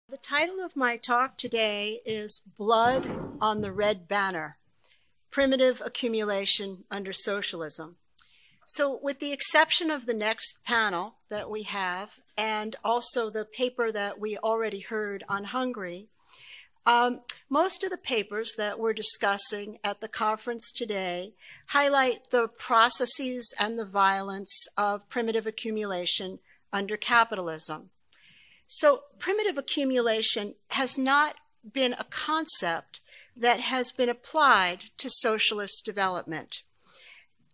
The title of my talk today is Blood on the Red Banner, Primitive Accumulation Under Socialism. So with the exception of the next panel that we have, and also the paper that we already heard on Hungary, most of the papers that we're discussing at the conference today highlight the processes and the violence of primitive accumulation under capitalism. So primitive accumulation has not been a concept that has been applied to socialist development,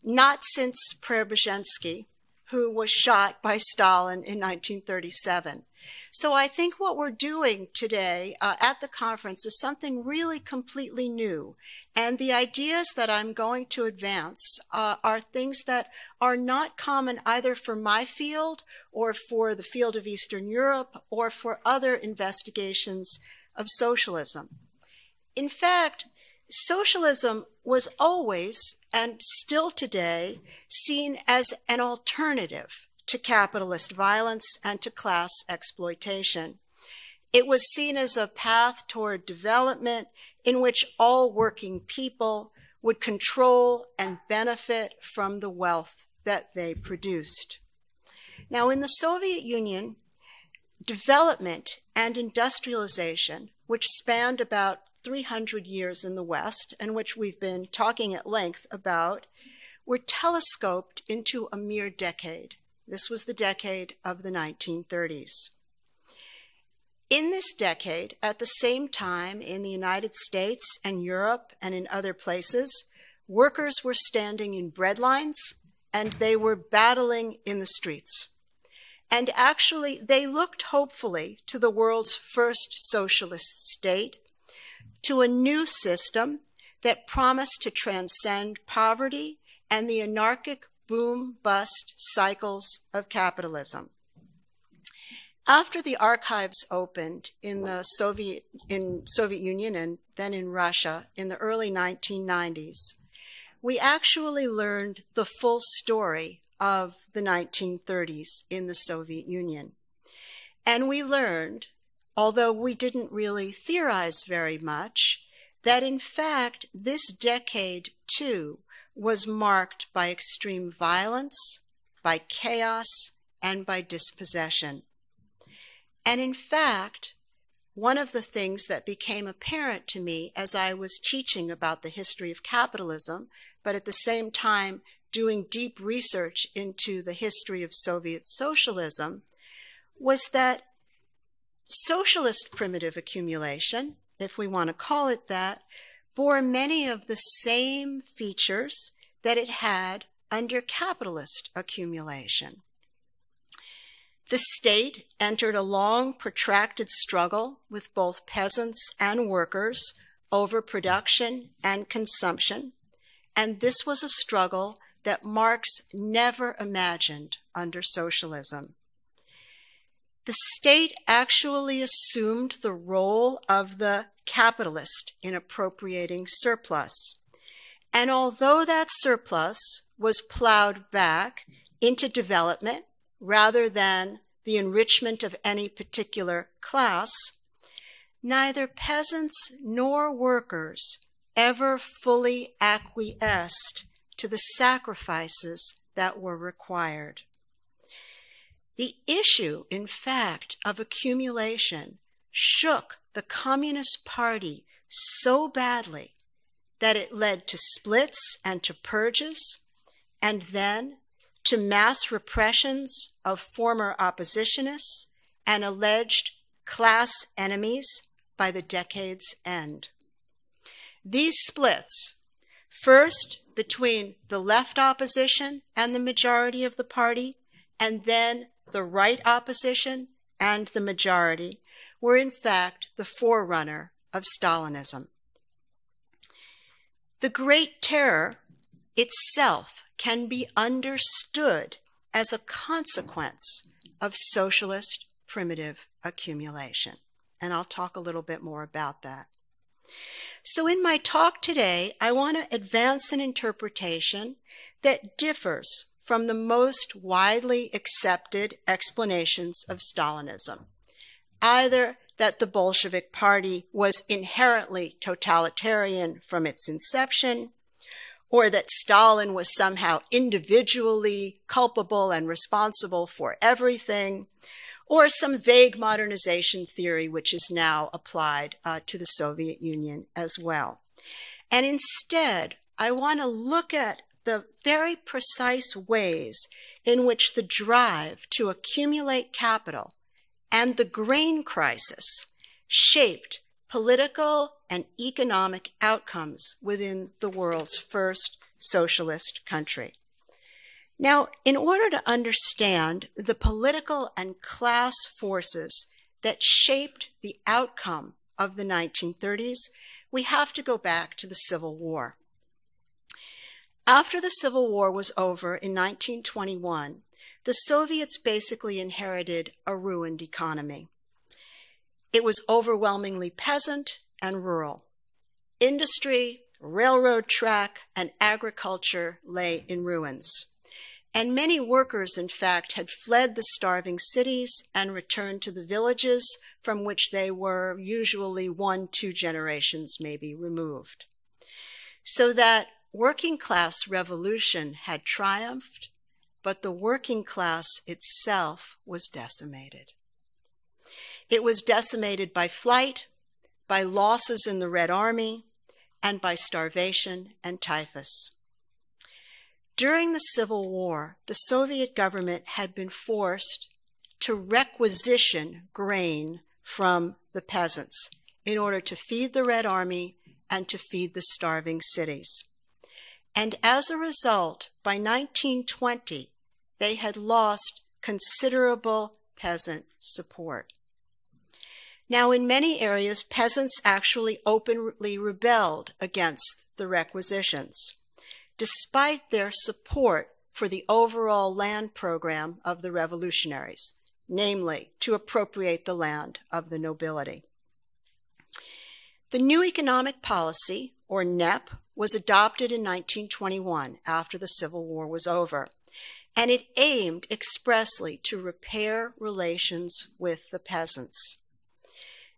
not since Preobrazhensky, who was shot by Stalin in 1937. So I think what we're doing today at the conference is something really completely new. And the ideas that I'm going to advance are things that are not common either for my field or for the field of Eastern Europe or for other investigations of socialism. In fact, socialism was always, and still today, seen as an alternative to capitalist violence and to class exploitation. It was seen as a path toward development in which all working people would control and benefit from the wealth that they produced. Now, in the Soviet Union, development and industrialization, which spanned about 300 years in the West, and which we've been talking at length about, were telescoped into a mere decade. This was the decade of the 1930s. In this decade, at the same time in the United States and Europe and in other places, workers were standing in bread lines and they were battling in the streets. And actually, they looked hopefully to the world's first socialist state, to a new system that promised to transcend poverty and the anarchic boom-bust cycles of capitalism. After the archives opened in the Soviet Union and then in Russia in the early 1990s, we actually learned the full story of the 1930s in the Soviet Union. And we learned, although we didn't really theorize very much, that in fact this decade too was marked by extreme violence, by chaos, and by dispossession. And in fact, one of the things that became apparent to me as I was teaching about the history of capitalism, but at the same time doing deep research into the history of Soviet socialism, was that socialist primitive accumulation, if we want to call it that, bore many of the same features that it had under capitalist accumulation. The state entered a long, protracted struggle with both peasants and workers over production and consumption, and this was a struggle that Marx never imagined under socialism. The state actually assumed the role of the capitalist in appropriating surplus. And although that surplus was plowed back into development rather than the enrichment of any particular class, neither peasants nor workers ever fully acquiesced to the sacrifices that were required. The issue, in fact, of accumulation shook the Communist Party so badly that it led to splits and to purges, and then to mass repressions of former oppositionists and alleged class enemies by the decade's end. These splits, first between the left opposition and the majority of the party, and then the right opposition and the majority, were in fact the forerunner of Stalinism. The Great Terror itself can be understood as a consequence of socialist primitive accumulation. And I'll talk a little bit more about that. So in my talk today, I want to advance an interpretation that differs from the most widely accepted explanations of Stalinism, either that the Bolshevik Party was inherently totalitarian from its inception, or that Stalin was somehow individually culpable and responsible for everything, or some vague modernization theory which is now applied to the Soviet Union as well. And instead, I want to look at the very precise ways in which the drive to accumulate capital and the grain crisis shaped political and economic outcomes within the world's first socialist country. Now, in order to understand the political and class forces that shaped the outcome of the 1930s, we have to go back to the Civil War. After the Civil War was over in 1921, the Soviets basically inherited a ruined economy. It was overwhelmingly peasant and rural. Industry, railroad track, and agriculture lay in ruins. And many workers, in fact, had fled the starving cities and returned to the villages from which they were usually 1-2 generations maybe removed. So that working class revolution had triumphed, but the working class itself was decimated. It was decimated by flight, by losses in the Red Army, and by starvation and typhus. During the Civil War, the Soviet government had been forced to requisition grain from the peasants in order to feed the Red Army and to feed the starving cities. And as a result, by 1920, they had lost considerable peasant support. Now, in many areas, peasants actually openly rebelled against the requisitions, despite their support for the overall land program of the revolutionaries, namely, to appropriate the land of the nobility. The new economic policy, or NEP, was adopted in 1921 after the Civil War was over, and it aimed expressly to repair relations with the peasants.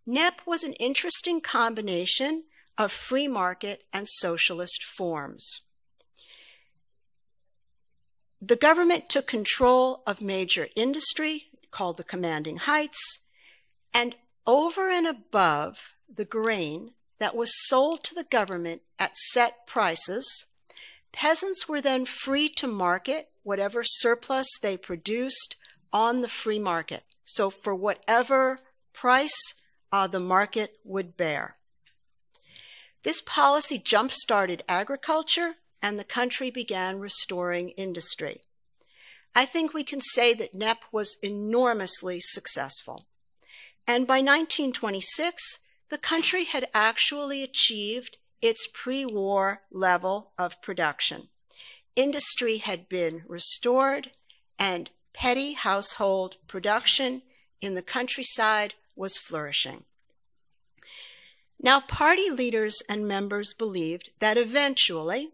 NEP was an interesting combination of free market and socialist forms. The government took control of major industry, called the commanding heights, and over and above the grain that was sold to the government at set prices, peasants were then free to market whatever surplus they produced on the free market. So for whatever price the market would bear. This policy jump-started agriculture, and the country began restoring industry. I think we can say that NEP was enormously successful. And by 1926, the country had actually achieved its pre-war level of production. Industry had been restored, and petty household production in the countryside was flourishing. Now, party leaders and members believed that eventually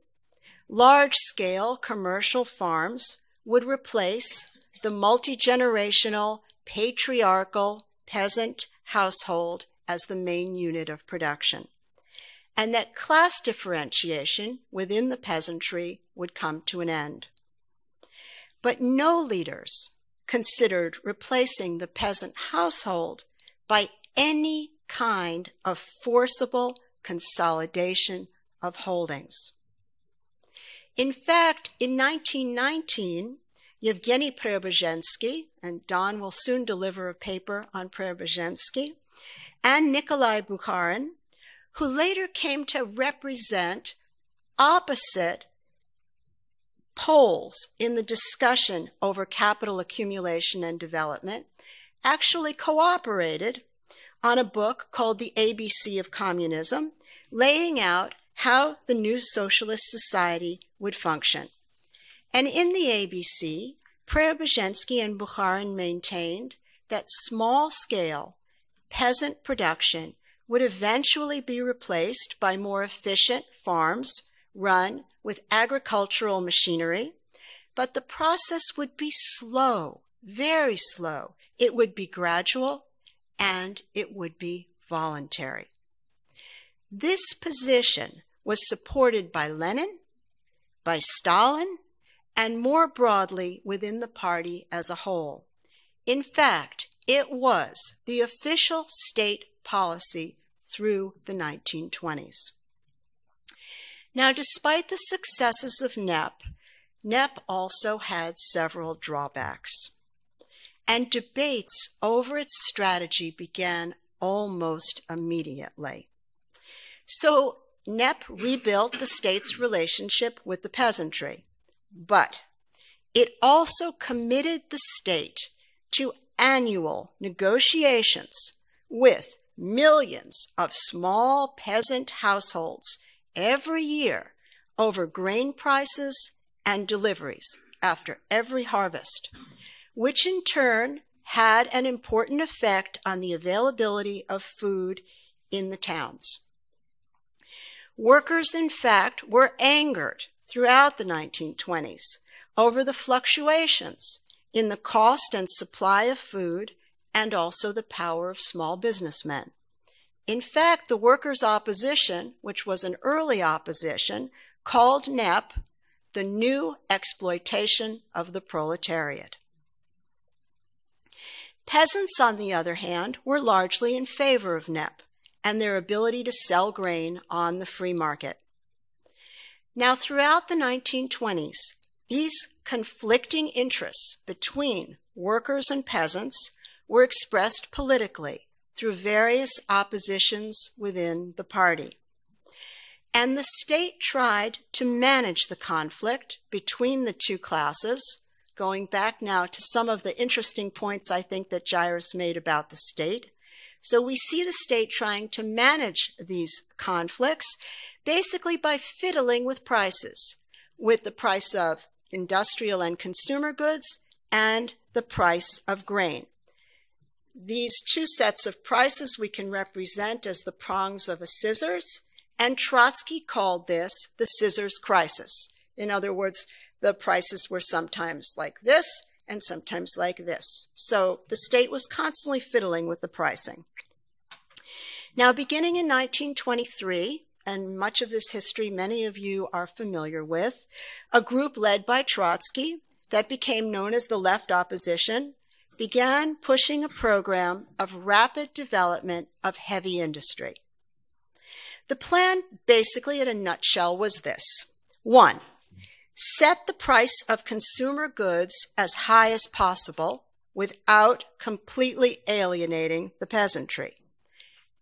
large-scale commercial farms would replace the multi-generational, patriarchal peasant household as the main unit of production, and that class differentiation within the peasantry would come to an end. But no leaders considered replacing the peasant household by any kind of forcible consolidation of holdings. In fact, in 1919, Yevgeny Preobrazhensky, and Don will soon deliver a paper on Preobrazhensky, and Nikolai Bukharin, who later came to represent opposite poles in the discussion over capital accumulation and development, actually cooperated on a book called The ABC of Communism, laying out how the new socialist society would function. And in the ABC, Preobrazhensky and Bukharin maintained that small-scale peasant production would eventually be replaced by more efficient farms run with agricultural machinery, but the process would be slow, very slow. It would be gradual, and it would be voluntary. This position was supported by Lenin, by Stalin, and more broadly within the party as a whole. In fact, it was the official state policy through the 1920s. Now, despite the successes of NEP also had several drawbacks, and debates over its strategy began almost immediately. So NEP rebuilt the state's relationship with the peasantry, but it also committed the state to annual negotiations with millions of small peasant households every year over grain prices and deliveries after every harvest, which in turn had an important effect on the availability of food in the towns. Workers, in fact, were angered throughout the 1920s over the fluctuations in the cost and supply of food and also the power of small businessmen. In fact, the workers' opposition, which was an early opposition, called NEP the new exploitation of the proletariat. Peasants, on the other hand, were largely in favor of NEP and their ability to sell grain on the free market. Now, throughout the 1920s, these conflicting interests between workers and peasants were expressed politically through various oppositions within the party. And the state tried to manage the conflict between the two classes, going back now to some of the interesting points I think that Jairus made about the state. So we see the state trying to manage these conflicts basically by fiddling with prices, with the price of industrial and consumer goods and the price of grain. These two sets of prices we can represent as the prongs of a scissors, and Trotsky called this the scissors crisis. In other words, the prices were sometimes like this and sometimes like this. So the state was constantly fiddling with the pricing. Now, beginning in 1923, and much of this history many of you are familiar with, a group led by Trotsky that became known as the Left Opposition began pushing a program of rapid development of heavy industry. The plan, basically in a nutshell, was this. 1, set the price of consumer goods as high as possible without completely alienating the peasantry.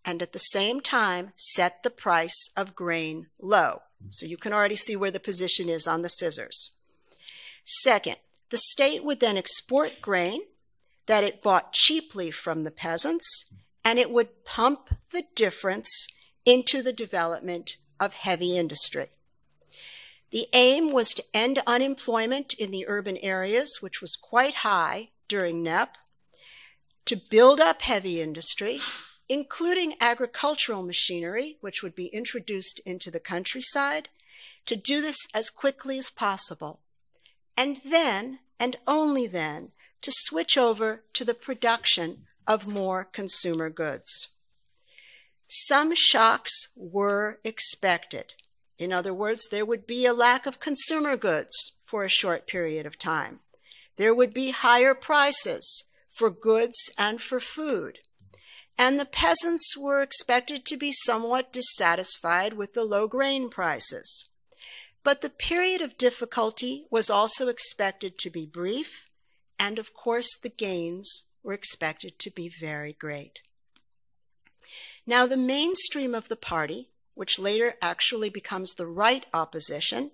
And at the same time, set the price of grain low. So you can already see where the position is on the scissors. 2nd, the state would then export grain that it bought cheaply from the peasants, and it would pump the difference into the development of heavy industry. The aim was to end unemployment in the urban areas, which was quite high during NEP, to build up heavy industry, including agricultural machinery, which would be introduced into the countryside, to do this as quickly as possible, and then, and only then, to switch over to the production of more consumer goods. Some shocks were expected. In other words, there would be a lack of consumer goods for a short period of time. There would be higher prices for goods and for food. And the peasants were expected to be somewhat dissatisfied with the low grain prices. But the period of difficulty was also expected to be brief, and of course the gains were expected to be very great. Now, the mainstream of the party, which later actually becomes the right opposition,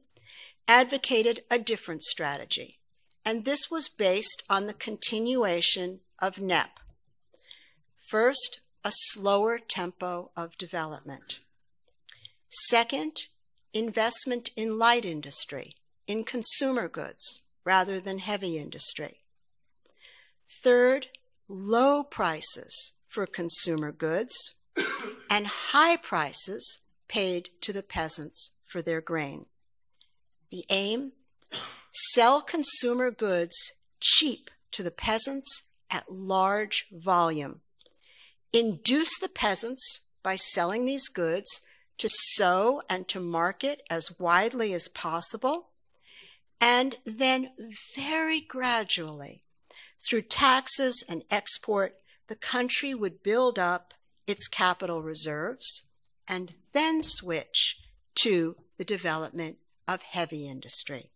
advocated a different strategy, and this was based on the continuation of NEP. First, a slower tempo of development. 2nd, investment in light industry, in consumer goods, rather than heavy industry. 3rd, low prices for consumer goods and high prices paid to the peasants for their grain. The aim? Sell consumer goods cheap to the peasants at large volume. induce the peasants by selling these goods to sow and to market as widely as possible, and then very gradually, through taxes and export, the country would build up its capital reserves and then switch to the development of heavy industry.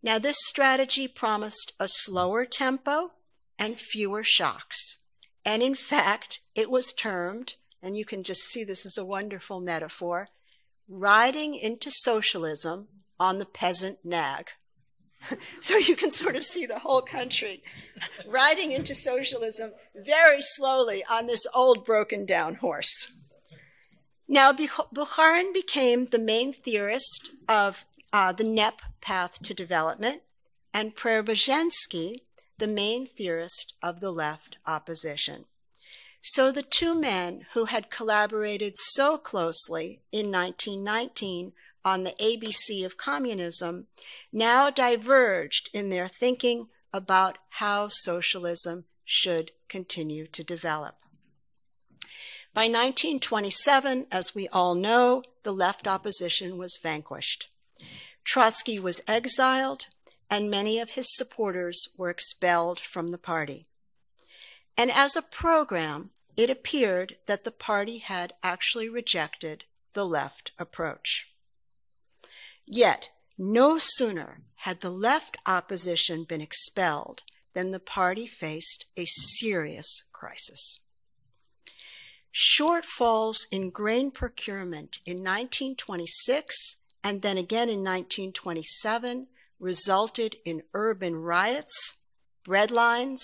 Now, this strategy promised a slower tempo and fewer shocks. And in fact, it was termed, and you can just see this is a wonderful metaphor, riding into socialism on the peasant nag. So you can sort of see the whole country riding into socialism very slowly on this old broken down horse. Now, Bukharin became the main theorist of the NEP path to development, and Preobrazhensky the main theorist of the left opposition. So the two men who had collaborated so closely in 1919 on the ABC of communism now diverged in their thinking about how socialism should continue to develop. By 1927, as we all know, the left opposition was vanquished. Trotsky was exiled, and many of his supporters were expelled from the party. And as a program, it appeared that the party had actually rejected the left approach. Yet, no sooner had the left opposition been expelled than the party faced a serious crisis. Shortfalls in grain procurement in 1926 and then again in 1927 resulted in urban riots, breadlines,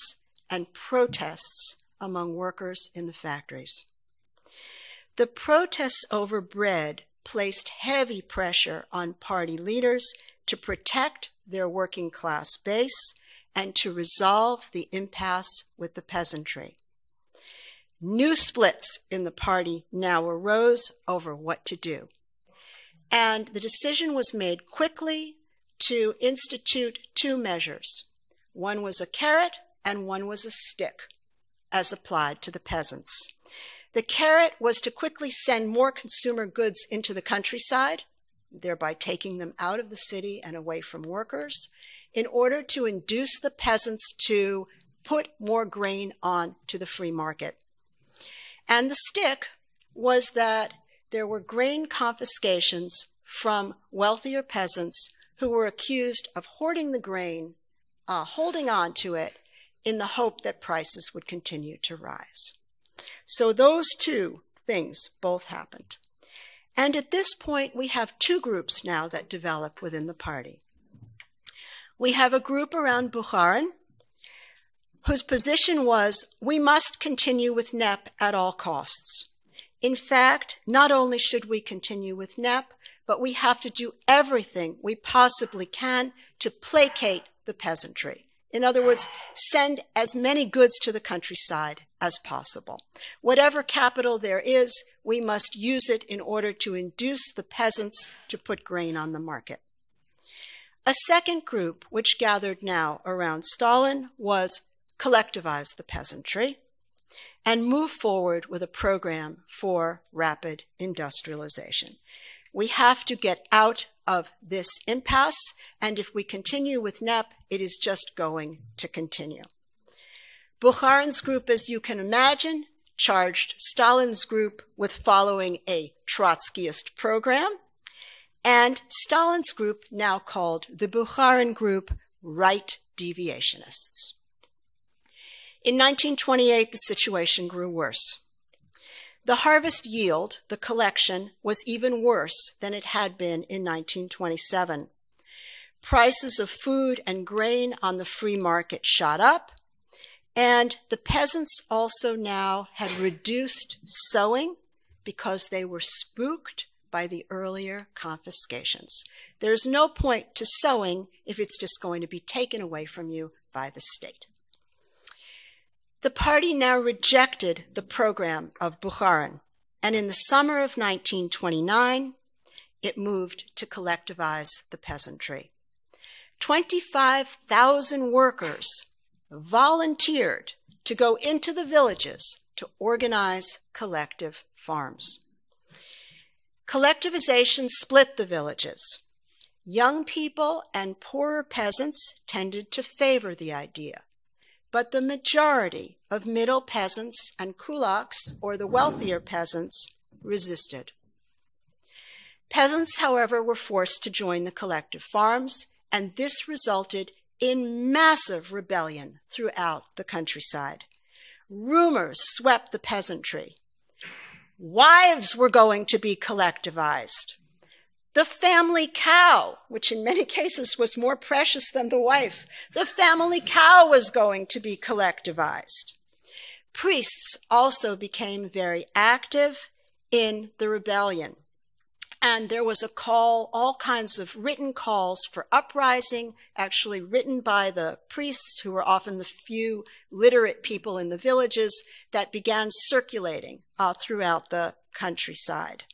and protests among workers in the factories. The protests over bread placed heavy pressure on party leaders to protect their working class base and to resolve the impasse with the peasantry. New splits in the party now arose over what to do. And the decision was made quickly to institute two measures. One was a carrot and one was a stick, as applied to the peasants. The carrot was to quickly send more consumer goods into the countryside, thereby taking them out of the city and away from workers, in order to induce the peasants to put more grain on to the free market. And the stick was that there were grain confiscations from wealthier peasants who were accused of hoarding the grain, holding on to it, in the hope that prices would continue to rise. So those two things both happened. And at this point, we have two groups now that develop within the party. We have a group around Bukharin, whose position was, we must continue with NEP at all costs. In fact, not only should we continue with NEP, but we have to do everything we possibly can to placate the peasantry. In other words, send as many goods to the countryside as possible. Whatever capital there is, we must use it in order to induce the peasants to put grain on the market. A second group, which gathered now around Stalin, was collectivize the peasantry and move forward with a program for rapid industrialization. We have to get out of this impasse, and if we continue with NEP, it is just going to continue. Bukharin's group, as you can imagine, charged Stalin's group with following a Trotskyist program, and Stalin's group now called the Bukharin group right deviationists. In 1928, the situation grew worse. The harvest yield, the collection, was even worse than it had been in 1927. Prices of food and grain on the free market shot up, and the peasants also now had reduced sowing because they were spooked by the earlier confiscations. There's no point to sowing if it's just going to be taken away from you by the state. The party now rejected the program of Bukharin, and in the summer of 1929, it moved to collectivize the peasantry. 25,000 workers volunteered to go into the villages to organize collective farms. Collectivization split the villages. Young people and poorer peasants tended to favor the idea, but the majority of middle peasants and kulaks, or the wealthier peasants, resisted. Peasants, however, were forced to join the collective farms, and this resulted in massive rebellion throughout the countryside. Rumors swept the peasantry. Wives were going to be collectivized. The family cow, which in many cases was more precious than the wife, the family cow was going to be collectivized. Priests also became very active in the rebellion. And there was a call, all kinds of written calls for uprising, actually written by the priests, who were often the few literate people in the villages, that began circulating throughout the countryside.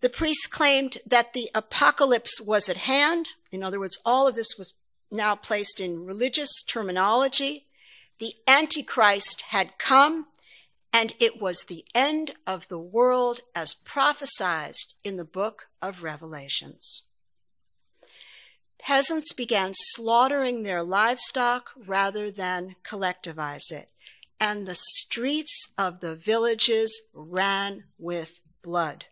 The priests claimed that the apocalypse was at hand. In other words, all of this was now placed in religious terminology. The Antichrist had come, and it was the end of the world as prophesied in the book of Revelations. Peasants began slaughtering their livestock rather than collectivize it, and the streets of the villages ran with blood.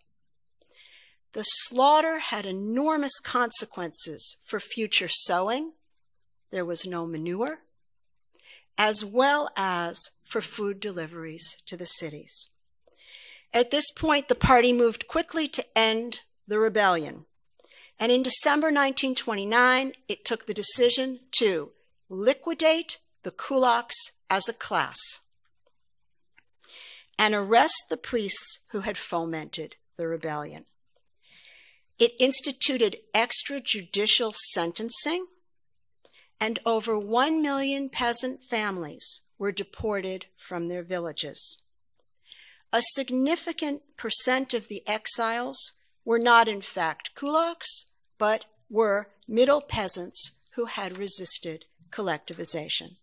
The slaughter had enormous consequences for future sowing. There was no manure, as well as for food deliveries to the cities. At this point, the party moved quickly to end the rebellion. And in December 1929, it took the decision to liquidate the kulaks as a class and arrest the priests who had fomented the rebellion. It instituted extrajudicial sentencing, and over 1 million peasant families were deported from their villages. A significant percent of the exiles were not in fact kulaks, but were middle peasants who had resisted collectivization.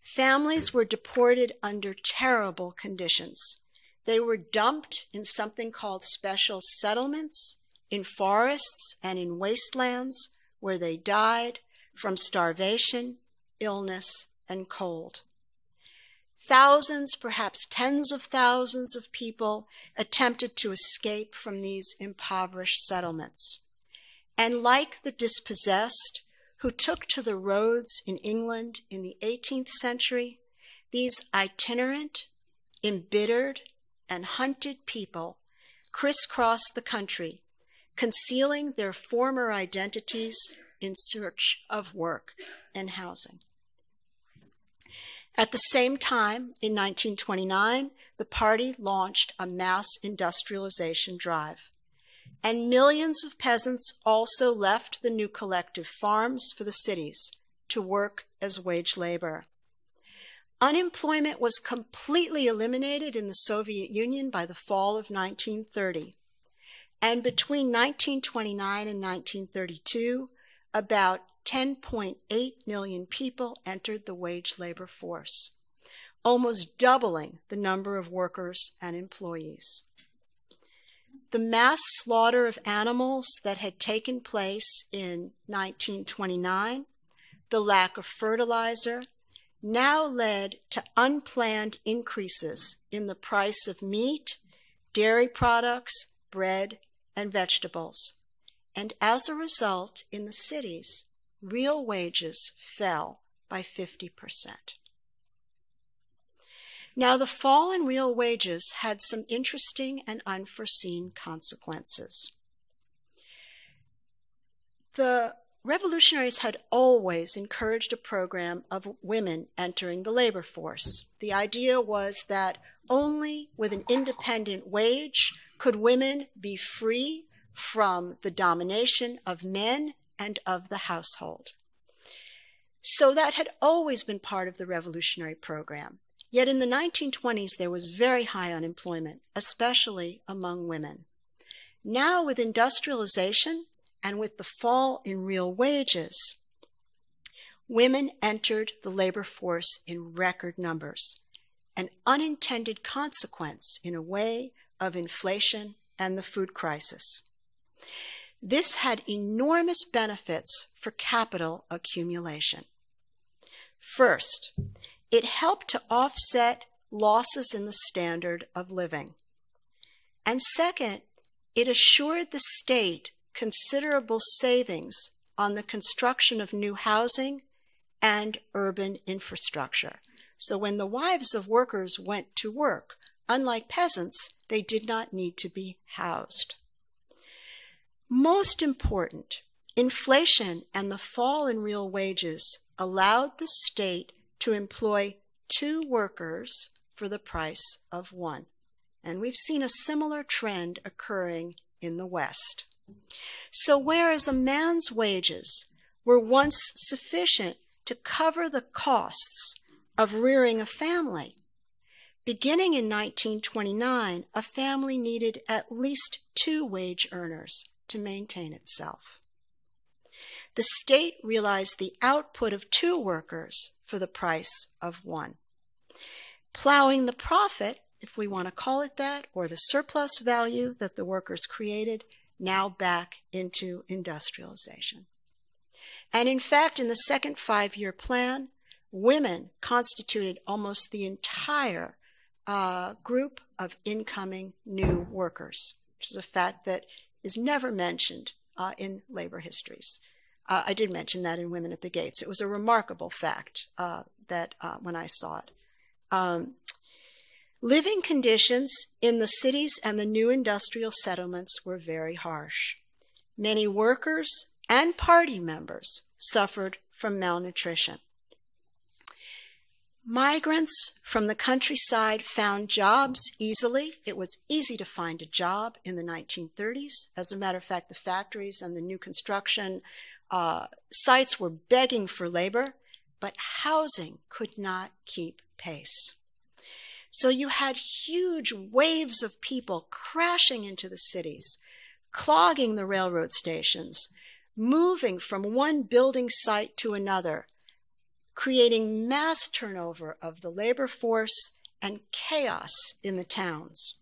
Families were deported under terrible conditions. They were dumped in something called special settlements, in forests and in wastelands, where they died from starvation, illness, and cold. Thousands, perhaps tens of thousands of people attempted to escape from these impoverished settlements. And like the dispossessed who took to the roads in England in the 18th century, these itinerant, embittered, and hunted people crisscrossed the country, concealing their former identities in search of work and housing. At the same time, in 1929, the party launched a mass industrialization drive, and millions of peasants also left the new collective farms for the cities to work as wage labor. Unemployment was completely eliminated in the Soviet Union by the fall of 1930. And between 1929 and 1932, about 10.8 million people entered the wage labor force, almost doubling the number of workers and employees. The mass slaughter of animals that had taken place in 1929, the lack of fertilizer, now led to unplanned increases in the price of meat, dairy products, bread, and vegetables. And as a result, in the cities, real wages fell by 50%. Now, the fall in real wages had some interesting and unforeseen consequences. The revolutionaries had always encouraged a program of women entering the labor force. The idea was that only with an independent wage could women be free from the domination of men and of the household. So that had always been part of the revolutionary program. Yet in the 1920s, there was very high unemployment, especially among women. Now, with industrialization and with the fall in real wages, women entered the labor force in record numbers. an unintended consequence, in a way, of inflation and the food crisis. This had enormous benefits for capital accumulation. First, it helped to offset losses in the standard of living. And second, it assured the state considerable savings on the construction of new housing and urban infrastructure. So when the wives of workers went to work, unlike peasants, they did not need to be housed. Most important, inflation and the fall in real wages allowed the state to employ 2 workers for the price of 1. And we've seen a similar trend occurring in the West. So whereas a man's wages were once sufficient to cover the costs of rearing a family, beginning in 1929, a family needed at least 2 wage earners to maintain itself. The state realized the output of 2 workers for the price of 1, plowing the profit, if we want to call it that, or the surplus value that the workers created, now back into industrialization. And in fact, in the second 5-year plan, women constituted almost the entire group of incoming new workers, which is a fact that is never mentioned in labor histories. I did mention that in Women at the Gates. It was a remarkable fact that when I saw it. Living conditions in the cities and the new industrial settlements were very harsh. Many workers and party members suffered from malnutrition. Migrants from the countryside found jobs easily. It was easy to find a job in the 1930s. As a matter of fact, the factories and the new construction sites were begging for labor, but housing could not keep pace. So you had huge waves of people crashing into the cities, clogging the railroad stations, moving from one building site to another, creating mass turnover of the labor force and chaos in the towns.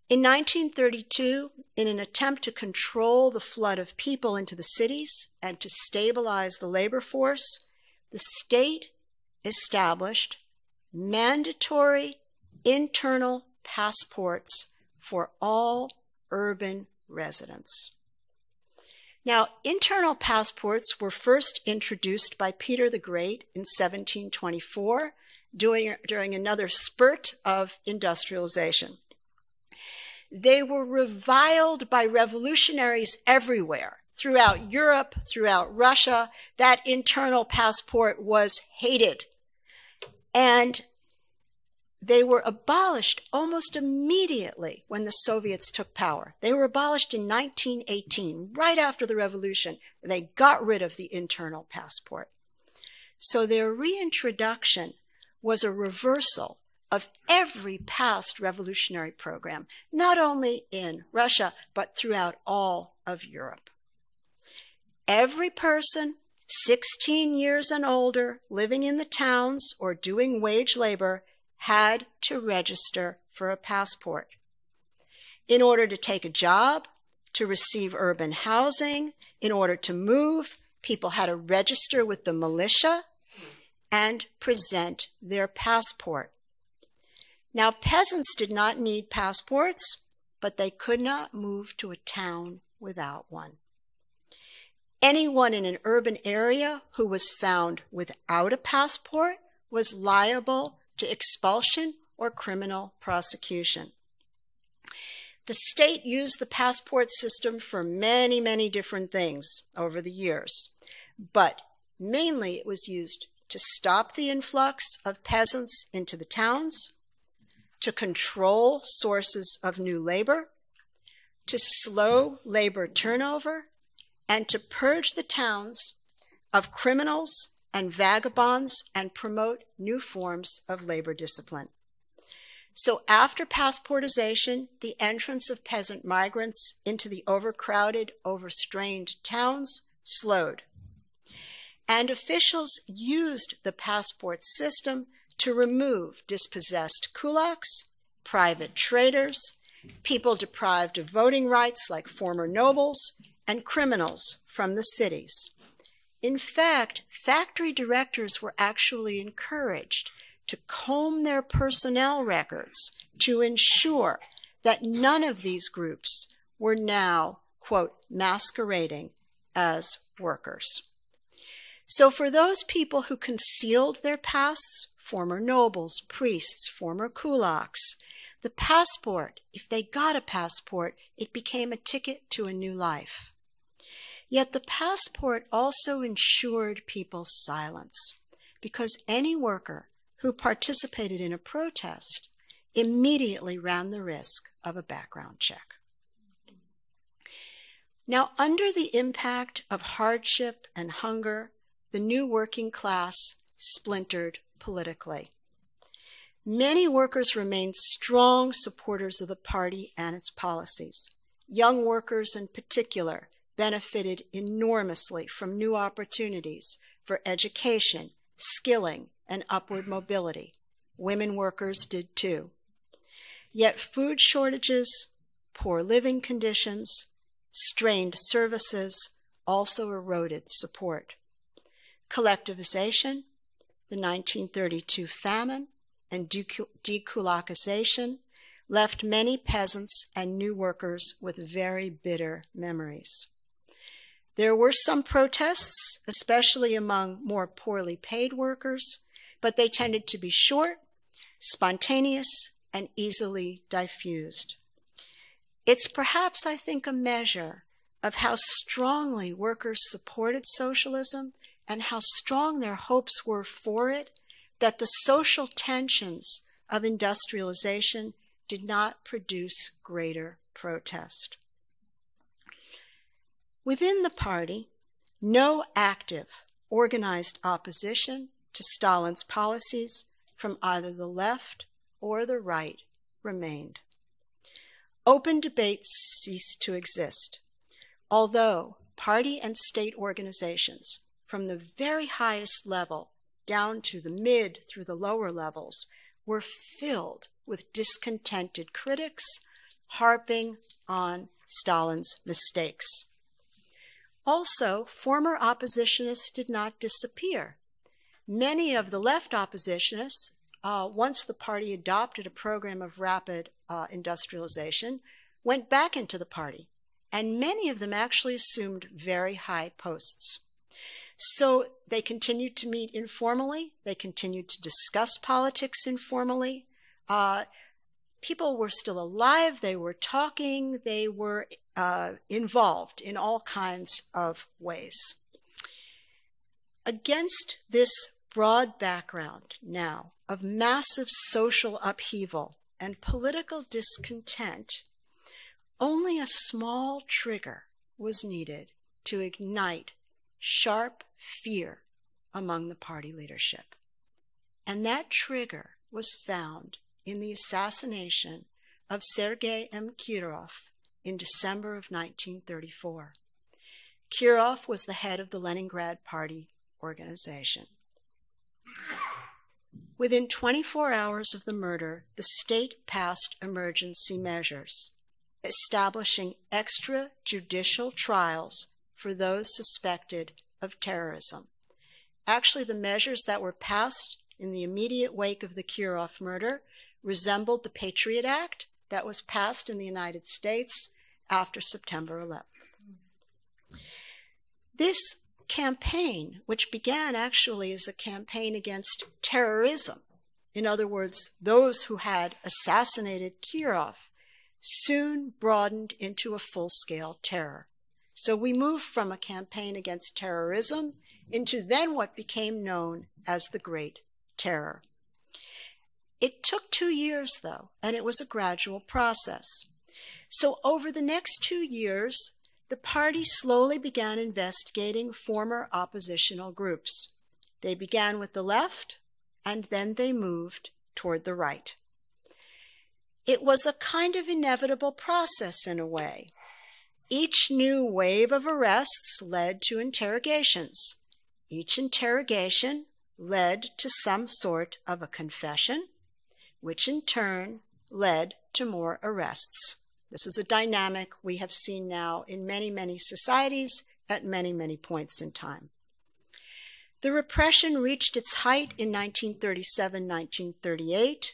In 1932, in an attempt to control the flood of people into the cities and to stabilize the labor force, the state established mandatory internal passports for all urban residents. Now, internal passports were first introduced by Peter the Great in 1724 during another spurt of industrialization. They were reviled by revolutionaries everywhere, throughout Europe, throughout Russia. That internal passport was hated. And they were abolished almost immediately when the Soviets took power. They were abolished in 1918, right after the revolution. They got rid of the internal passport. So their reintroduction was a reversal of every past revolutionary program, not only in Russia, but throughout all of Europe. Every person 16 years and older living in the towns or doing wage labor had to register for a passport. In order to take a job, to receive urban housing, in order to move, people had to register with the militia and present their passport. Now, peasants did not need passports, but they could not move to a town without one. Anyone in an urban area who was found without a passport was liable to expulsion or criminal prosecution. The state used the passport system for many, many different things over the years, but mainly it was used to stop the influx of peasants into the towns, to control sources of new labor, to slow labor turnover, and to purge the towns of criminals and vagabonds and promote new forms of labor discipline. So after passportization, the entrance of peasant migrants into the overcrowded, overstrained towns slowed. And officials used the passport system to remove dispossessed kulaks, private traders, people deprived of voting rights like former nobles, and criminals from the cities. In fact, factory directors were actually encouraged to comb their personnel records to ensure that none of these groups were now, quote, masquerading as workers. So for those people who concealed their pasts, former nobles, priests, former kulaks, the passport, if they got a passport, it became a ticket to a new life. Yet the passport also ensured people's silence, because any worker who participated in a protest immediately ran the risk of a background check. Now, under the impact of hardship and hunger, the new working class splintered politically. Many workers remained strong supporters of the party and its policies. Young workers in particular benefited enormously from new opportunities for education, skilling, and upward mobility. Women workers did too. Yet food shortages, poor living conditions, strained services also eroded support. Collectivization, the 1932 famine, and dekulakization left many peasants and new workers with very bitter memories. There were some protests, especially among more poorly paid workers, but they tended to be short, spontaneous, and easily diffused. It's perhaps, I think, a measure of how strongly workers supported socialism and how strong their hopes were for it, that the social tensions of industrialization did not produce greater protest. Within the party, no active, organized opposition to Stalin's policies from either the left or the right remained. Open debates ceased to exist, although party and state organizations, from the very highest level down to the mid through the lower levels, were filled with discontented critics harping on Stalin's mistakes. Also, former oppositionists did not disappear. Many of the left oppositionists, once the party adopted a program of rapid industrialization, went back into the party, and many of them actually assumed very high posts. So they continued to meet informally. They continued to discuss politics informally. People were still alive. They were talking. They were involved in all kinds of ways. Against this broad background now of massive social upheaval and political discontent, only a small trigger was needed to ignite sharp fear among the party leadership. And that trigger was found in the assassination of Sergei M. Kirov in December of 1934. Kirov was the head of the Leningrad Party organization. Within 24 hours of the murder, the state passed emergency measures, establishing extrajudicial trials for those suspected of terrorism. Actually, the measures that were passed in the immediate wake of the Kirov murder resembled the Patriot Act that was passed in the United States after September 11th. This campaign, which began actually as a campaign against terrorism, in other words, those who had assassinated Kirov, soon broadened into a full-scale terror. So we moved from a campaign against terrorism into then what became known as the Great Terror. It took 2 years, though, and it was a gradual process. So over the next 2 years, the party slowly began investigating former oppositional groups. They began with the left, and then they moved toward the right. It was a kind of inevitable process in a way. Each new wave of arrests led to interrogations. Each interrogation led to some sort of a confession, which in turn led to more arrests. This is a dynamic we have seen now in many, many societies at many, many points in time. The repression reached its height in 1937-1938,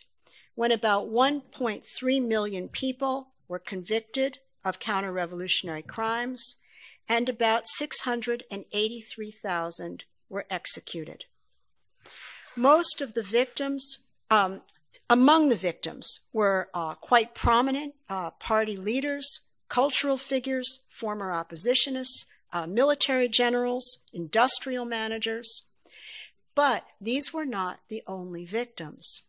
when about 1.3 million people were convicted of counter-revolutionary crimes, and about 683,000 were executed. Most of the victims, among the victims, were quite prominent party leaders, cultural figures, former oppositionists, military generals, industrial managers. But these were not the only victims.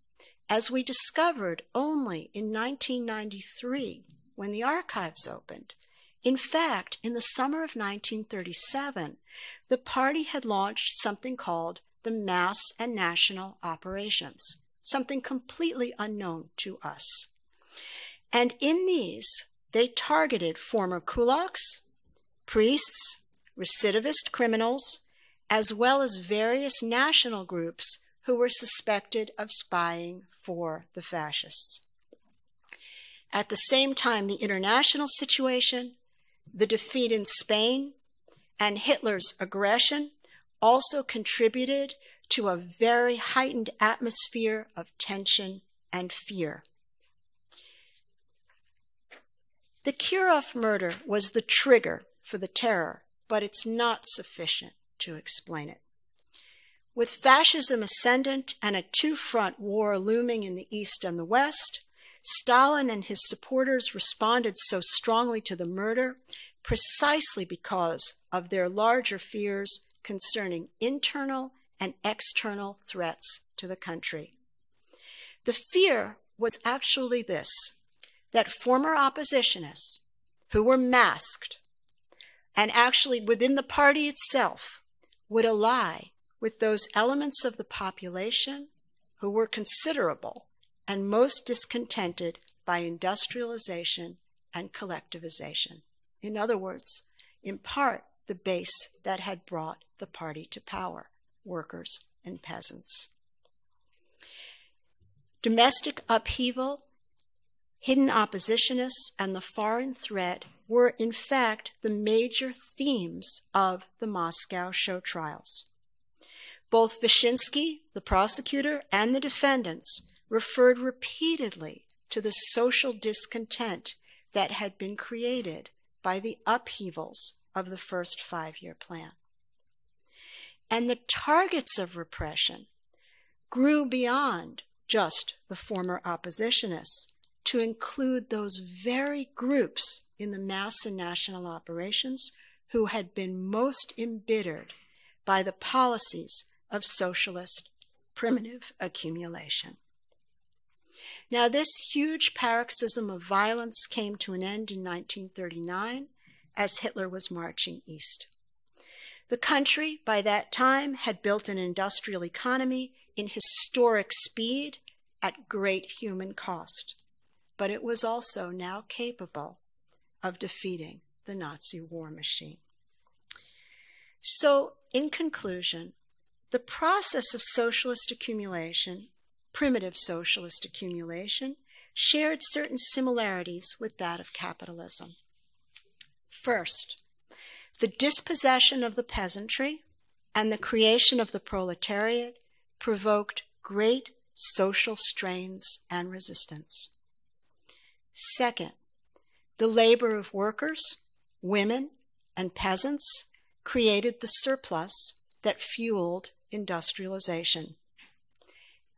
As we discovered only in 1993, when the archives opened, in fact, in the summer of 1937, the party had launched something called the Mass and National Operations, something completely unknown to us. And in these, they targeted former kulaks, priests, recidivist criminals, as well as various national groups who were suspected of spying for the fascists. At the same time, the international situation, the defeat in Spain, and Hitler's aggression also contributed to a very heightened atmosphere of tension and fear. The Kirov murder was the trigger for the terror, but it's not sufficient to explain it. With fascism ascendant and a two-front war looming in the East and the West, Stalin and his supporters responded so strongly to the murder precisely because of their larger fears concerning internal and external threats to the country. The fear was actually this, that former oppositionists who were masked and actually within the party itself would ally with those elements of the population who were considerable and most discontented by industrialization and collectivization. In other words, in part, the base that had brought the party to power, workers and peasants. Domestic upheaval, hidden oppositionists, and the foreign threat were, in fact, the major themes of the Moscow show trials. Both Vyshinsky, the prosecutor, and the defendants referred repeatedly to the social discontent that had been created by the upheavals of the first 5-year plan. And the targets of repression grew beyond just the former oppositionists to include those very groups in the mass and national operations who had been most embittered by the policies of socialist primitive accumulation. Now, this huge paroxysm of violence came to an end in 1939 as Hitler was marching east. The country, by that time, had built an industrial economy in historic speed at great human cost, but it was also now capable of defeating the Nazi war machine. So, in conclusion, the process of socialist accumulation, primitive socialist accumulation, shared certain similarities with that of capitalism. First, the dispossession of the peasantry and the creation of the proletariat provoked great social strains and resistance. Second, the labor of workers, women, and peasants created the surplus that fueled industrialization.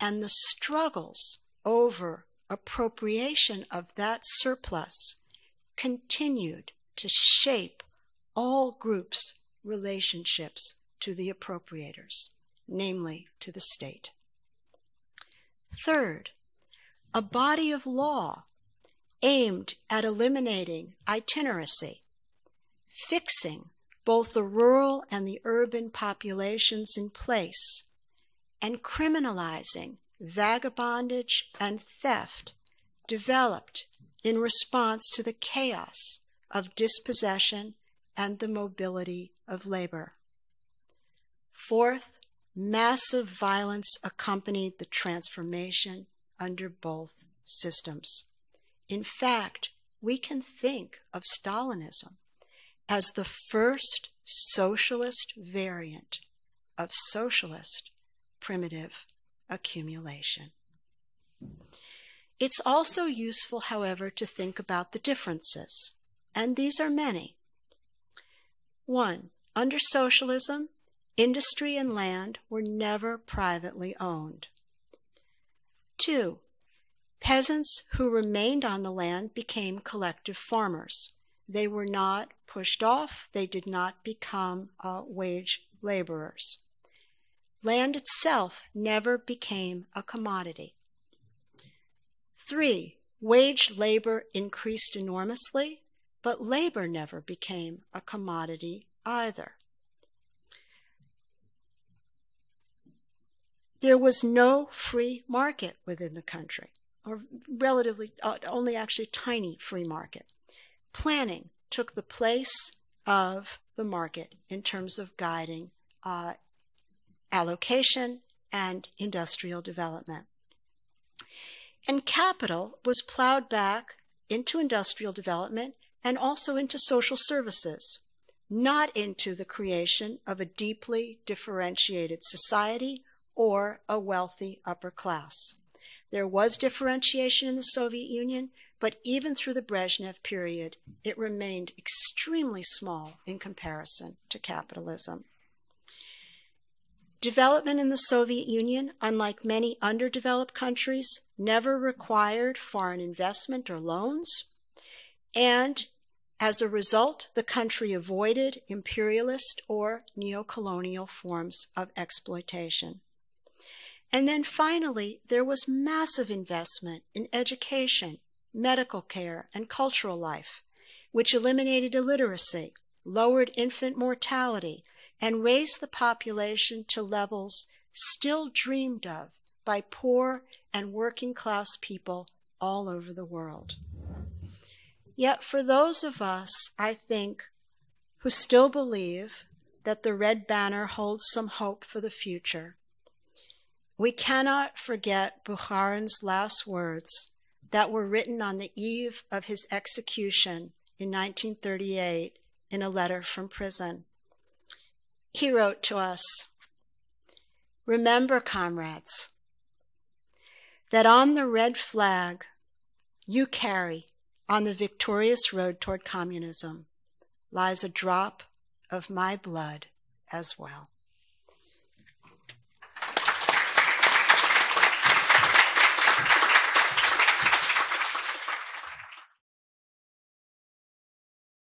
And the struggles over appropriation of that surplus continued to shape all groups' relationships to the appropriators, namely to the state. Third, a body of law aimed at eliminating itineracy, fixing both the rural and the urban populations in place, and criminalizing vagabondage and theft developed in response to the chaos of dispossession and the mobility of labor. Fourth, massive violence accompanied the transformation under both systems. In fact, we can think of Stalinism as the first socialist variant of socialist primitive accumulation. It's also useful, however, to think about the differences, and these are many. 1. Under socialism, industry and land were never privately owned. 2. Peasants who remained on the land became collective farmers. They were not pushed off. They did not become wage laborers. Land itself never became a commodity. 3. Wage labor increased enormously, but labor never became a commodity either. There was no free market within the country, or relatively, only actually a tiny free market. Planning took the place of the market in terms of guiding allocation and industrial development. And capital was plowed back into industrial development and also into social services, not into the creation of a deeply differentiated society or a wealthy upper class. There was differentiation in the Soviet Union, but even through the Brezhnev period, it remained extremely small in comparison to capitalism. Development in the Soviet Union, unlike many underdeveloped countries, never required foreign investment or loans, and as a result, the country avoided imperialist or neocolonial forms of exploitation. And then finally, there was massive investment in education, medical care, and cultural life, which eliminated illiteracy, lowered infant mortality, and raised the population to levels still dreamed of by poor and working class people all over the world. Yet for those of us, I think, who still believe that the red banner holds some hope for the future, we cannot forget Bukharin's last words that were written on the eve of his execution in 1938 in a letter from prison. He wrote to us, "Remember, comrades, that on the red flag you carry on the victorious road toward communism lies a drop of my blood as well."